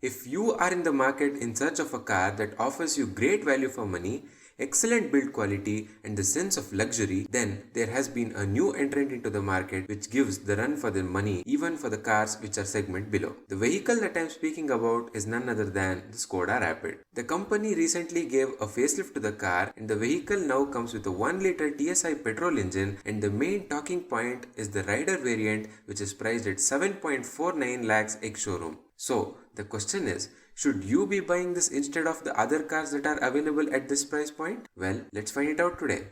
If you are in the market in search of a car that offers you great value for money, excellent build quality and the sense of luxury, then there has been a new entrant into the market which gives the run for their money even for the cars which are segment below. The vehicle that I am speaking about is none other than the Skoda Rapid. The company recently gave a facelift to the car and the vehicle now comes with a 1 liter TSI petrol engine, and the main talking point is the Rider variant which is priced at 7.49 lakhs ex-showroom. So the question is, should you be buying this instead of the other cars that are available at this price point? Well, let's find it out today.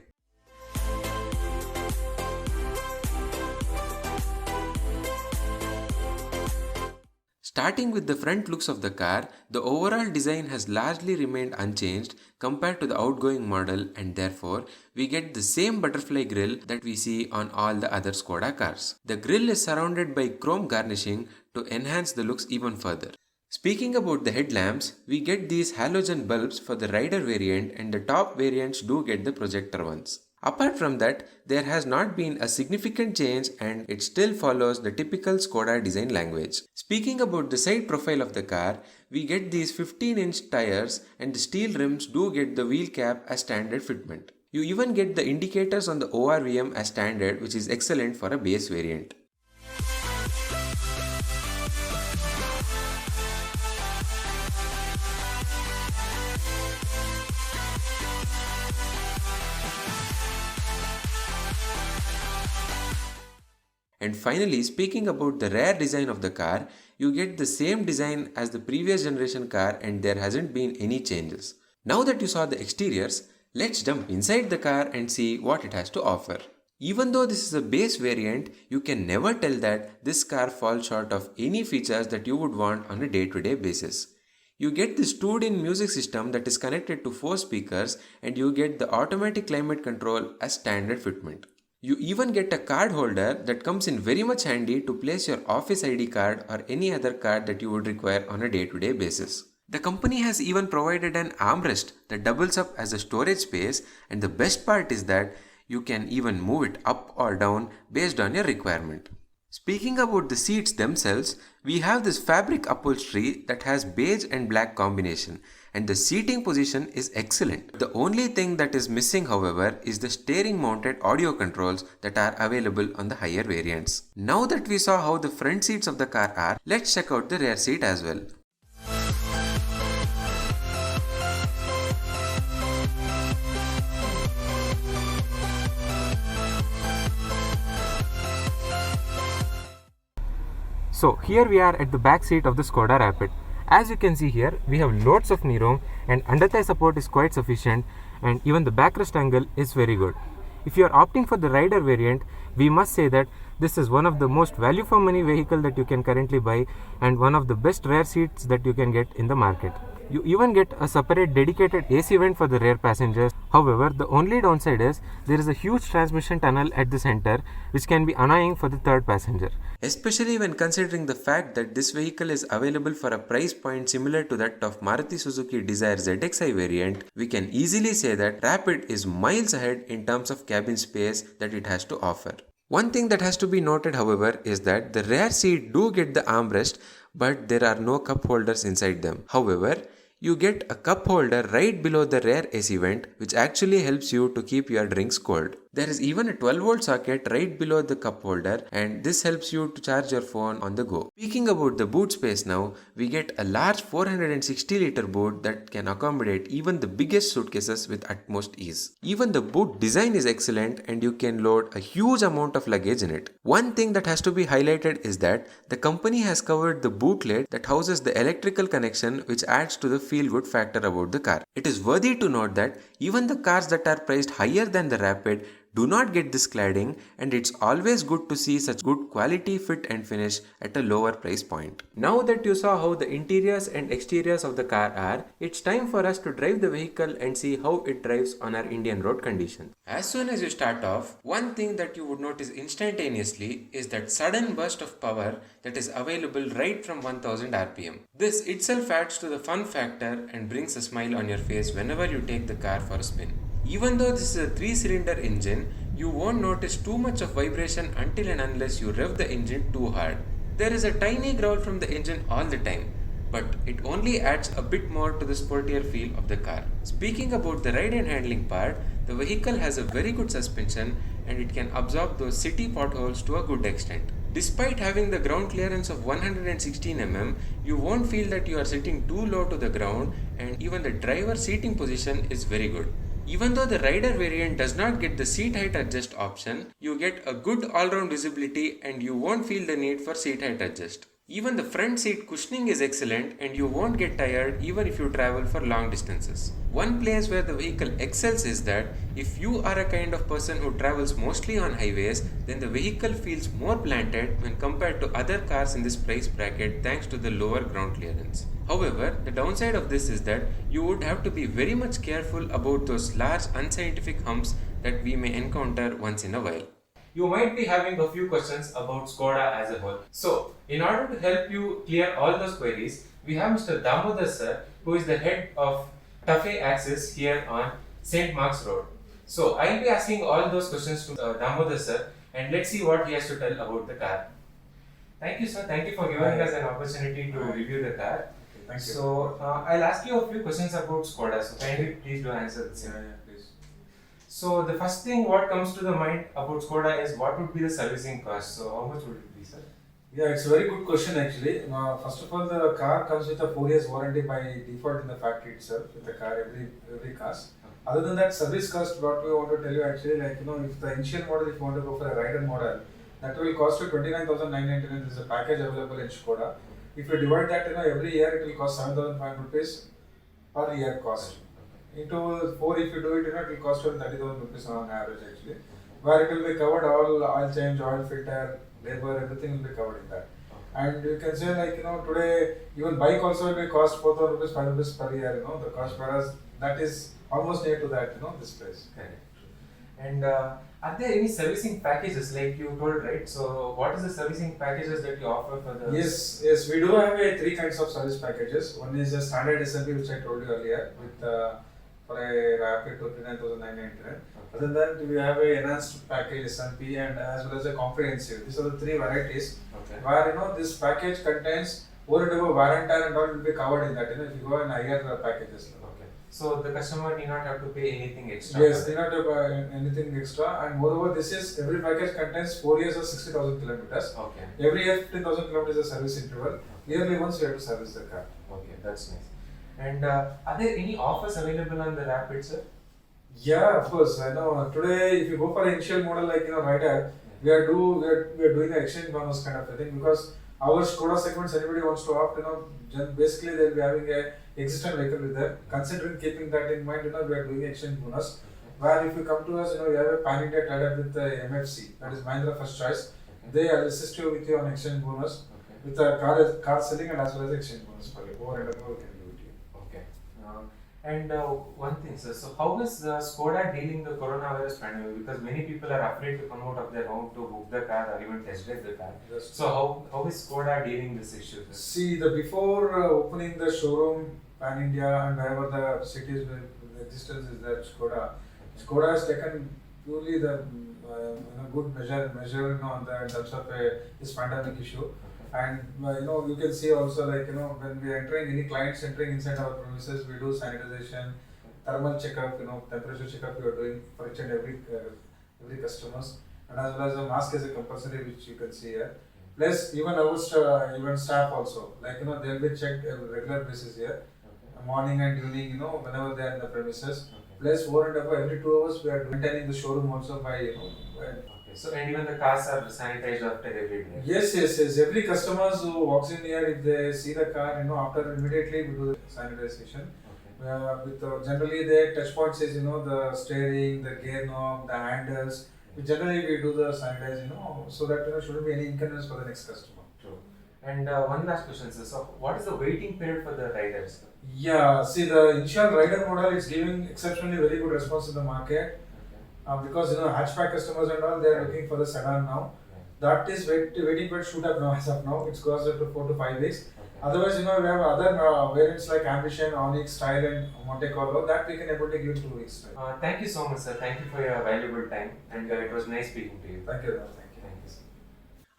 Starting with the front looks of the car, the overall design has largely remained unchanged compared to the outgoing model, and therefore we get the same butterfly grille that we see on all the other Skoda cars. The grille is surrounded by chrome garnishing to enhance the looks even further. Speaking about the headlamps, we get these halogen bulbs for the Rider variant, and the top variants do get the projector ones. Apart from that, there has not been a significant change and it still follows the typical Skoda design language. Speaking about the side profile of the car, we get these 15-inch tires and the steel rims do get the wheel cap as standard fitment. You even get the indicators on the ORVM as standard, which is excellent for a base variant. And finally, speaking about the rear design of the car, you get the same design as the previous generation car and there hasn't been any changes. Now that you saw the exteriors, let's jump inside the car and see what it has to offer. Even though this is a base variant, you can never tell that this car falls short of any features that you would want on a day-to-day basis. You get this 2-in music system that is connected to 4 speakers, and you get the automatic climate control as standard fitment. You even get a card holder that comes in very much handy to place your office ID card or any other card that you would require on a day-to-day basis. The company has even provided an armrest that doubles up as a storage space, and the best part is that you can even move it up or down based on your requirement. Speaking about the seats themselves, we have this fabric upholstery that has beige and black combination, and the seating position is excellent. The only thing that is missing, however, is the steering mounted audio controls that are available on the higher variants. Now that we saw how the front seats of the car are, let's check out the rear seat as well. So here we are at the back seat of the Skoda Rapid. As you can see here, we have loads of knee room and under thigh support is quite sufficient, and even the backrest angle is very good. If you are opting for the Rider variant, we must say that this is one of the most value for money vehicle that you can currently buy and one of the best rear seats that you can get in the market. You even get a separate dedicated AC vent for the rear passengers. However, the only downside is there is a huge transmission tunnel at the center which can be annoying for the third passenger. Especially when considering the fact that this vehicle is available for a price point similar to that of Maruti Suzuki Dzire ZXi variant, we can easily say that Rapid is miles ahead in terms of cabin space that it has to offer. One thing that has to be noted, however, is that the rear seat do get the armrest, but there are no cup holders inside them. However, you get a cup holder right below the rear AC vent, which actually helps you to keep your drinks cold. There is even a 12-volt socket right below the cup holder, and this helps you to charge your phone on the go. Speaking about the boot space now, we get a large 460-liter boot that can accommodate even the biggest suitcases with utmost ease. Even the boot design is excellent and you can load a huge amount of luggage in it. One thing that has to be highlighted is that the company has covered the boot lid that houses the electrical connection, which adds to the feel-good factor about the car. It is worthy to note that even the cars that are priced higher than the Rapid do not get this cladding, and it's always good to see such good quality, fit and finish at a lower price point. Now that you saw how the interiors and exteriors of the car are, it's time for us to drive the vehicle and see how it drives on our Indian road conditions. As soon as you start off, one thing that you would notice instantaneously is that sudden burst of power that is available right from 1000 RPM. This itself adds to the fun factor and brings a smile on your face whenever you take the car for a spin. Even though this is a 3-cylinder engine, you won't notice too much of vibration until and unless you rev the engine too hard. There is a tiny growl from the engine all the time. but it only adds a bit more to the sportier feel of the car. Speaking about the ride and handling part, the vehicle has a very good suspension and it can absorb those city potholes to a good extent. Despite having the ground clearance of 116 mm, you won't feel that you are sitting too low to the ground, and even the driver seating position is very good. Even though the rider variant does not get the seat height adjust option, you get a good all-round visibility and you won't feel the need for seat height adjust. Even the front seat cushioning is excellent and you won't get tired even if you travel for long distances. One place where the vehicle excels is that if you are a kind of person who travels mostly on highways, then the vehicle feels more planted when compared to other cars in this price bracket thanks to the lower ground clearance. However, the downside of this is that you would have to be very much careful about those large unscientific humps that we may encounter once in a while. You might be having a few questions about Skoda as a whole. So, in order to help you clear all those queries, we have Mr. Damodhar sir, who is the head of TAFE Access here on St. Mark's Road. So, I'll be asking all those questions to Damodhar sir, and let's see what he has to tell about the car. Thank you, sir. Thank you for giving us an opportunity to review the car. Thank you. So, I'll ask you a few questions about Skoda. So, kindly please do answer the same. Please. So, the first thing what comes to the mind about Skoda is what would be the servicing cost? So, how much would it be, sir? Yeah, it's a very good question actually. First of all, the car comes with a 4 years warranty by default in the factory itself with the car, every cost. Other than that, service cost, what we want to tell you actually, like, if the initial model, if you want to go for a rider model, that will cost you 29,999. There is a package available in Skoda. If you divide that, every year it will cost 7,500 rupees per year cost. Into 4, if you do it, it will cost you 30,000 rupees on average actually. Where it will be covered all oil change, oil filter, labor, everything will be covered in that. And you can say like, today even bike also will be cost 4,000 rupees, 5 rupees per year, the cost, whereas that is almost near to that, this price. Correct. And are there any servicing packages like you told, right? So, what is the servicing packages that you offer for the... Yes, we do have 3 kinds of service packages. One is a standard SMP, which I told you earlier, with for a Rapid 29,999. Other than that, we have a enhanced package SMP and as well as a comprehensive. These are the 3 varieties. Okay. Where this package contains over and above warranty and all will be covered in that. If you go in higher packages. Okay. So the customer need not have to pay anything extra. Yes, they not have to pay anything extra. And moreover, every package contains 4 years or 60,000 kilometers. Okay. Every year 15,000 kilometers is a service interval. Yearly once you have to service the car. Okay, that's nice. And are there any offers available on the Rapid, sir? Yeah, of course. I know. Today, if you go for an initial model like Rider, we are doing the exchange bonus kind of a thing, because our Skoda segments, anybody wants to opt, basically they'll be having a existing vehicle with them. Considering keeping that in mind, we are doing exchange bonus. Where if you come to us, we have a pan India tied up with the MFC, that is Mahindra First Choice. They will assist you with your exchange bonus with the car selling and as well as exchange bonus for you. Over and above can give it to you. Okay. And one thing, sir, so how is Skoda dealing the coronavirus pandemic? Because many people are afraid to come out of their home to book the car or even test drive the car. Yes. So how is Skoda dealing this issue, sir? See, before opening the showroom pan India and wherever the cities where the existence is there, Skoda has taken purely the good measure in terms of this pandemic issue. And you can see also like when we are entering any clients entering inside our premises, we do sanitization, thermal checkup, temperature checkup we are doing for each and every customers, and as well as a mask is a compulsory, which you can see here. Plus even our even staff also, like they will be checked on a regular basis here, morning and evening, whenever they are in the premises. Plus over and above every 2 hours we are maintaining the showroom also by So, and even the cars are sanitized after every day? Yes. Every customer who walks in here, if they see the car, after immediately we do the sanitization. Okay. Generally the touch points is, the steering, the gear knob, the handles. Generally we do the sanitize, so that shouldn't be any inconvenience for the next customer. True. And one last question, sir. So, what is the waiting period for the riders? Yeah, see the initial rider model is giving exceptionally very good response in the market. Because hatchback customers and all, they are looking for the sedan now. That is waiting period shoot up now as of now. It goes up to 4 to 5 weeks. Otherwise, we have other variants like Ambition, Onyx, Style, and Monte Carlo that we can able to give 2 weeks. Thank you so much, sir. Thank you for your valuable time, and it was nice speaking to you. Thank you. Thank you, sir.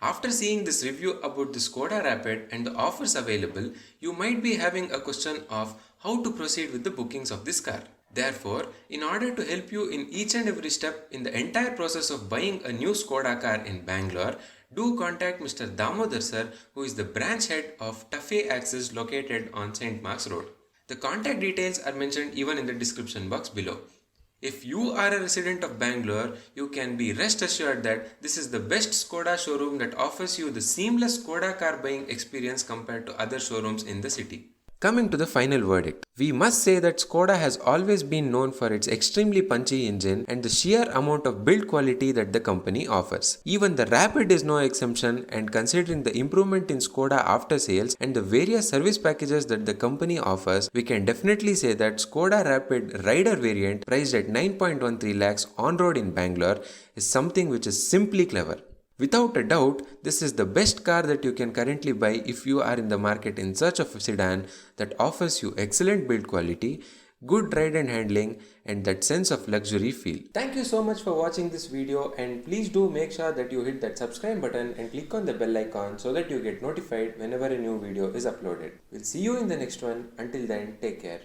After seeing this review about the Skoda Rapid and the offers available, you might be having a question of how to proceed with the bookings of this car. Therefore, in order to help you in each and every step in the entire process of buying a new Skoda car in Bangalore, do contact Mr. Damodhar sir, who is the branch head of TAFE Access located on St. Mark's Road. The contact details are mentioned even in the description box below. If you are a resident of Bangalore, you can be rest assured that this is the best Skoda showroom that offers you the seamless Skoda car buying experience compared to other showrooms in the city. Coming to the final verdict, we must say that Skoda has always been known for its extremely punchy engine and the sheer amount of build quality that the company offers. Even the Rapid is no exception, and considering the improvement in Skoda after sales and the various service packages that the company offers, we can definitely say that Skoda Rapid Rider variant priced at 9.13 lakhs on road in Bangalore is something which is simply clever. Without a doubt, this is the best car that you can currently buy if you are in the market in search of a sedan that offers you excellent build quality, good ride and handling, and that sense of luxury feel. Thank you so much for watching this video, and please do make sure that you hit that subscribe button and click on the bell icon so that you get notified whenever a new video is uploaded. We'll see you in the next one. Until then, take care.